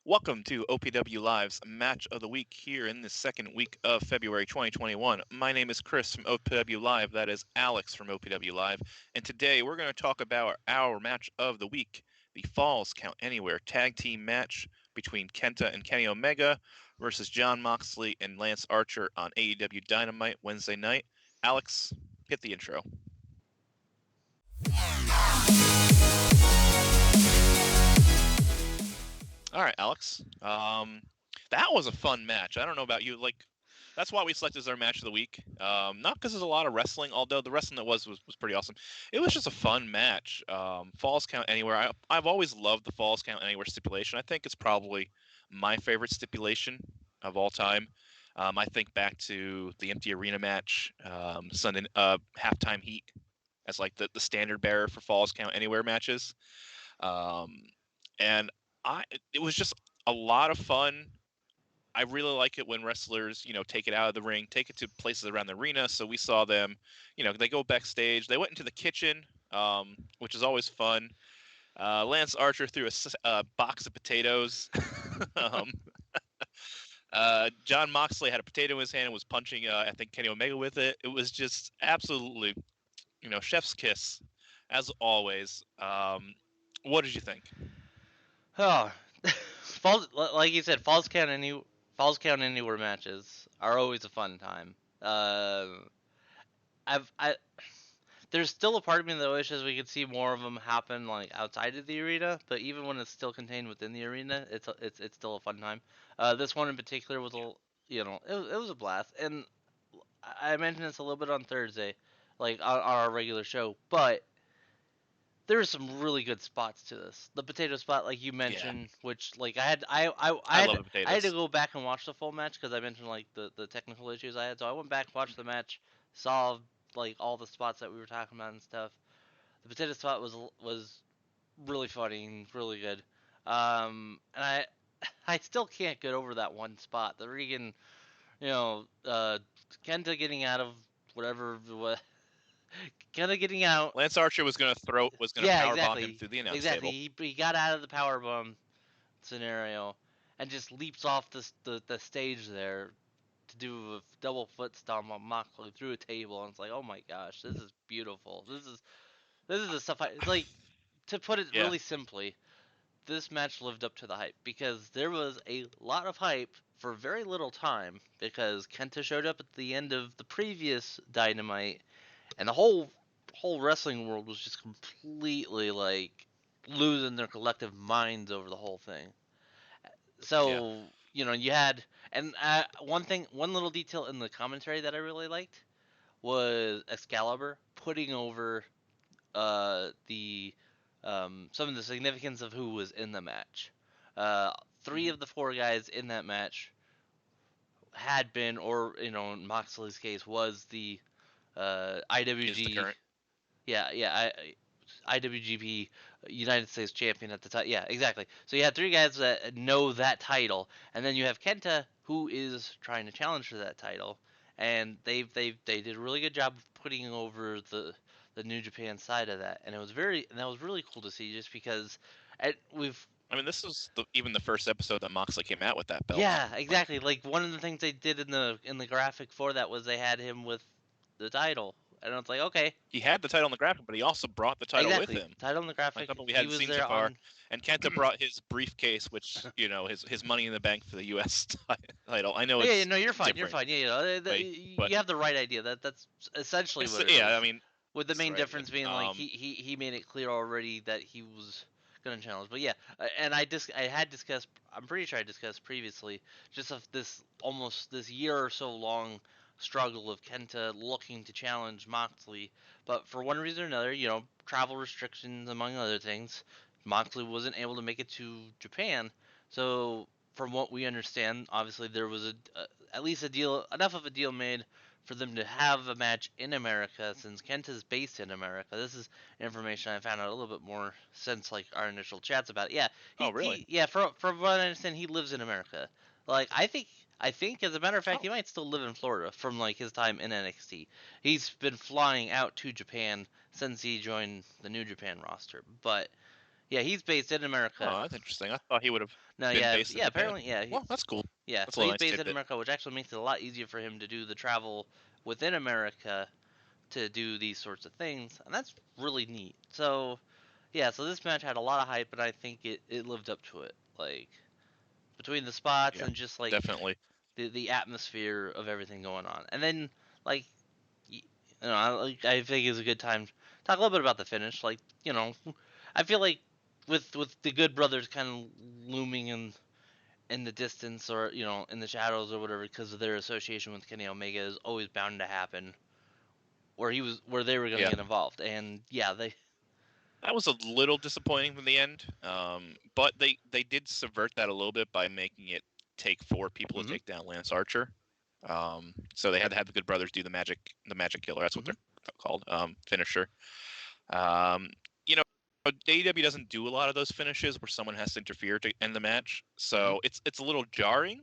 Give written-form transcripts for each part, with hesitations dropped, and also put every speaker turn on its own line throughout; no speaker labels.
Welcome to OPW Live's Match of the Week here in the second week of February 2021. My name is Chris from OPW Live. That is Alex from OPW Live. And today we're going to talk about our match of the week, the Falls Count Anywhere tag team match between KENTA and Kenny Omega versus Jon Moxley and Lance Archer on AEW Dynamite Wednesday night. Alex, hit the intro. All right, Alex. That was a fun match. I don't know about you. That's why we selected as our match of the week. Not because there's a lot of wrestling, although the wrestling that was pretty awesome. It was just a fun match. Falls Count Anywhere. I've always loved the Falls Count Anywhere stipulation. I think it's probably my favorite stipulation of all time. I think back to the empty arena match, Sunday halftime heat as like the standard bearer for Falls Count Anywhere matches. And it was just a lot of fun. I really like it when wrestlers, take it out of the ring, take it to places around the arena. So we saw them, they go backstage. They went into the kitchen, which is always fun. Lance Archer threw a box of potatoes. Jon Moxley had a potato in his hand and was punching, I think, Kenny Omega with it. It was just absolutely, chef's kiss, as always. What did you think?
Oh, like you said, Falls Count Anywhere matches are always a fun time. There's still a part of me that wishes we could see more of them happen like outside of the arena, but even when it's still contained within the arena, it's still a fun time. This one in particular was it was a blast, and I mentioned this a little bit on Thursday, like on our regular show, but there's some really good spots to this. The potato spot, like you mentioned, which like I
love the potatoes.
I had to go back and watch the full match because I mentioned like the technical issues I had. So I went back, watched the match, saw like all the spots that we were talking about and stuff. The potato spot was really funny and really good. And I still can't get over that one spot. The Regan, Kenta getting out of whatever. Kind of getting out.
Lance Archer was going to powerbomb him through the announce table.
He got out of the powerbomb scenario and just leaps off the stage there to do a double foot stomp on Moxley through a table, and it's like, oh my gosh, this is beautiful. This is the stuff like. To put it really simply, this match lived up to the hype because there was a lot of hype for very little time because Kenta showed up at the end of the previous Dynamite, and the whole wrestling world was just completely like losing their collective minds over the whole thing. So you had, and one little detail in the commentary that I really liked was Excalibur putting over the some of the significance of who was in the match. 3 of the 4 guys in that match had been, or in Moxley's case, was the IWGP United States Champion at the time. Yeah, exactly. So you had 3 guys that know that title, and then you have Kenta, who is trying to challenge for that title, and they did a really good job of putting over the New Japan side of that, and that was really cool to see, just because
this was even the first episode that Moxley came out with that belt.
Yeah, exactly. Like one of the things they did in the graphic for that was they had him with the title. And it's like, okay.
He had the title in the graphic, but he also brought the title with him.
Title in the graphic.
Like we hadn't seen so far. And Kenta brought his briefcase, which, his money in the bank for the U.S. title. I know it's
you're fine.
different.
You're fine. You have the right idea. That's essentially what it is.
Yeah,
with the main difference being like he made it clear already that he was going to challenge. But yeah, and I'm pretty sure I discussed previously just of this year or so long struggle of Kenta looking to challenge Moxley, but for one reason or another, travel restrictions among other things, Moxley wasn't able to make it to Japan. So from what we understand, obviously there was at least enough of a deal made for them to have a match in America, since Kenta's based in America. This is information I found out a little bit more since like our initial chats about it. Yeah.
Really?
From what I understand, he lives in America. Like I think, as a matter of fact, he might still live in Florida from like his time in NXT. He's been flying out to Japan since he joined the New Japan roster. But Yeah, he's based in America.
Oh, that's interesting. I thought he would have
No,
been
yeah,
based in
yeah.
Japan.
Apparently, yeah.
Well, that's cool.
Yeah,
That's a
so
little
he's
nice
based in
tidbit.
America, which actually makes it a lot easier for him to do the travel within America to do these sorts of things, and that's really neat. So, yeah, so this match had a lot of hype, and I think it lived up to it. Like, between the spots
Yeah,
and just, like,
definitely.
the atmosphere of everything going on. And then, like, I think it's a good time to talk a little bit about the finish. Like, I feel like with the Good Brothers kind of looming in the distance, or in the shadows or whatever, because of their association with Kenny Omega, is always bound to happen where they were going to
Yeah,
get involved. And yeah,
that was a little disappointing from the end. But they did subvert that a little bit by making it take 4 people to
mhm,
take down Lance Archer. So they had to have the Good Brothers do the magic killer. That's what
mhm,
they're called. Finisher. Um, you know, AEW doesn't do a lot of those finishes where someone has to interfere to end the match,
mhm.
so it's a little jarring.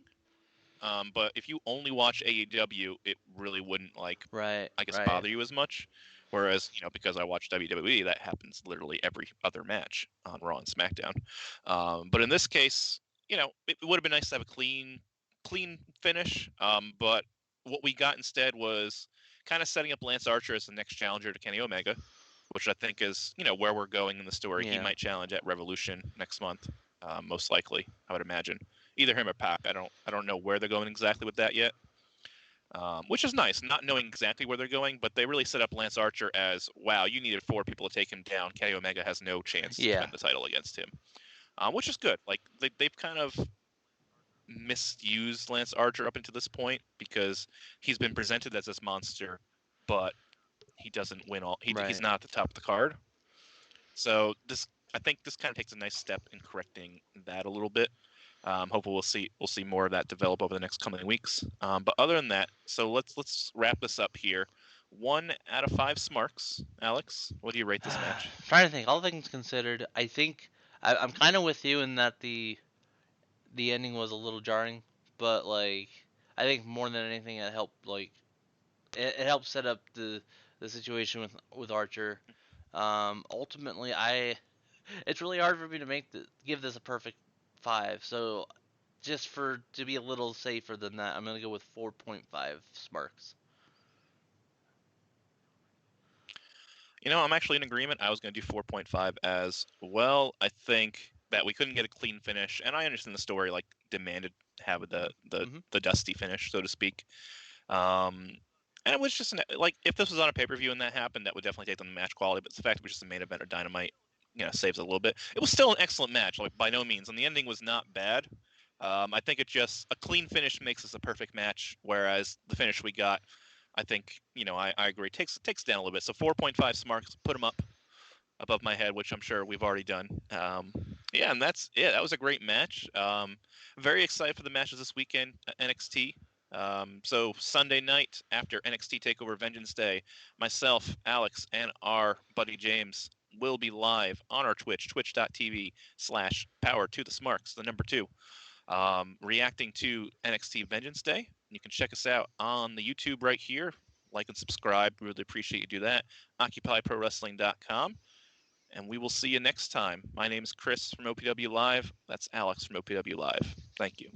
But if you only watch AEW, it really wouldn't
Right,
I guess
right.
bother you as much. Whereas because I watch WWE, that happens literally every other match on Raw and SmackDown. But in this case, it would have been nice to have a clean finish. But what we got instead was kind of setting up Lance Archer as the next challenger to Kenny Omega, which I think is where we're going in the story. He
Yeah.
might challenge at Revolution next month, most likely. I would imagine either him or Pac. I don't know where they're going exactly with that yet. Which is nice, not knowing exactly where they're going, but they really set up Lance Archer as, wow, you needed 4 people to take him down. Kenny Omega has no chance to
Yeah.
defend the title against him, which is good. Like they've kind of misused Lance Archer up until this point because he's been presented as this monster, but he doesn't win all. He's
Right.
not at the top of the card. So I think this kind of takes a nice step in correcting that a little bit. Hopefully we'll see more of that develop over the next coming weeks. But other than that, so let's wrap this up here. 1 out of 5 Smarks. Alex, what do you rate this match?
Trying to think. All things considered, I think I'm kind of with you in that the ending was a little jarring, but like I think more than anything, it helped it helped set up the situation with Archer. Ultimately, it's really hard for me to give this a perfect 5. So just to be a little safer than that, I'm gonna go with 4.5 Smarks.
I'm actually in agreement. I was going to do 4.5 as well. I think that we couldn't get a clean finish, and I understand the story demanded to have
Mhm.
the dusty finish, so to speak. Um, and it was just if this was on a pay-per-view and that happened, that would definitely take them the match quality. But the fact it was just a main event or Dynamite, saves it a little bit. It was still an excellent match, by no means, and the ending was not bad. I think a clean finish makes this a perfect match, whereas the finish we got, I think, I agree, takes down a little bit. So 4.5 Smarks, put them up above my head, which I'm sure we've already done. Yeah, and that was a great match. Very excited for the matches this weekend at NXT. So Sunday night after NXT Takeover Vengeance Day, myself, Alex, and our buddy James will be live on our twitch.tv/power to the Smarks, the number 2, reacting to NXT Vengeance Day. You can check us out on the YouTube right here. Like and subscribe. We really appreciate you do that. OccupyProWrestling.com. And we will see you next time. My name is Chris from OPW Live. That's Alex from OPW Live. Thank you.